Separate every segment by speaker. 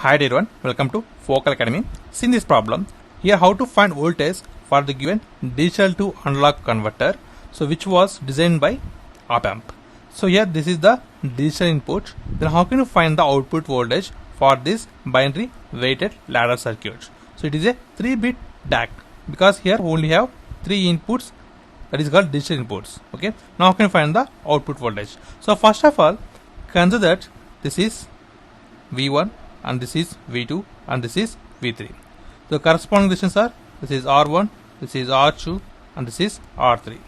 Speaker 1: Hi everyone, welcome to Focal Academy. See in this problem, here how to find voltage for the given digital to analog converter, so which was designed by Opamp. So here this is the digital input, then how can you find the output voltage for this binary weighted ladder circuit? So it is a 3-bit DAC because here we only have 3 inputs, that is called digital inputs. Okay, now how can you find the output voltage? So first of all, consider that this is V1 and this is V2 and this is V3. The corresponding resistance are, this is R1, this is R2 and this is R3.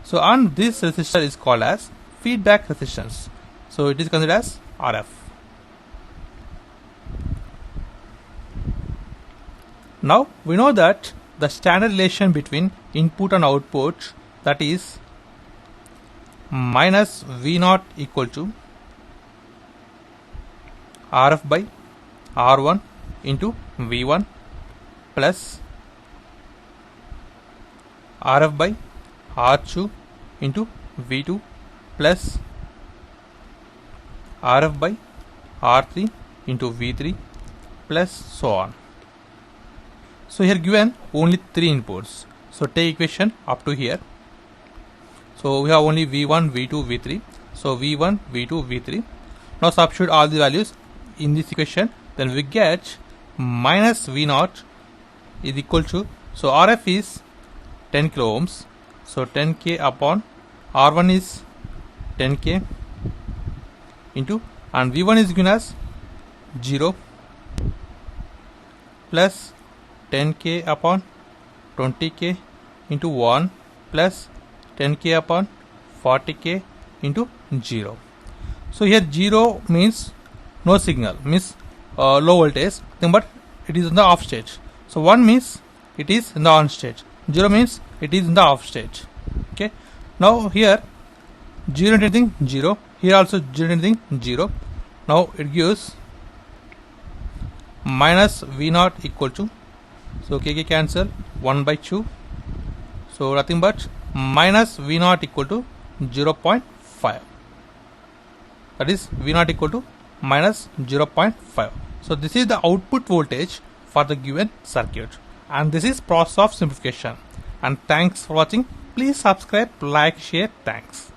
Speaker 1: So and this resistor is called as feedback resistance. So it is considered as RF. Now we know that the standard relation between input and output, that is minus V0 equal to RF by R1 into V1 plus RF by R2 into V2 plus RF by R3 into V3 plus so on. So here given only 3 inputs. So take equation up to here. So we have only V1, V2, V3. So V1, V2, V3. Now substitute all the values in this equation, then we get minus V0 is equal to, so RF is 10 kilo ohms, so 10k upon R1 is 10k into, and V1 is given as 0 plus 10k upon 20k into 1 plus 10k upon 40k into 0. So here 0 means no signal, means low voltage, but it is in the off state. So 1 means it is in the on state, 0 means it is in the off state. Okay, now here 0 into anything 0, here also 0 into anything 0. Now it gives minus V0 equal to, so kk cancel 1 by 2, so nothing but minus V0 equal to 0.5, that is V0 equal to minus 0.5. So this is the output voltage for the given circuit, and this is process of simplification. And thanks for watching. Please subscribe, like, share. Thanks.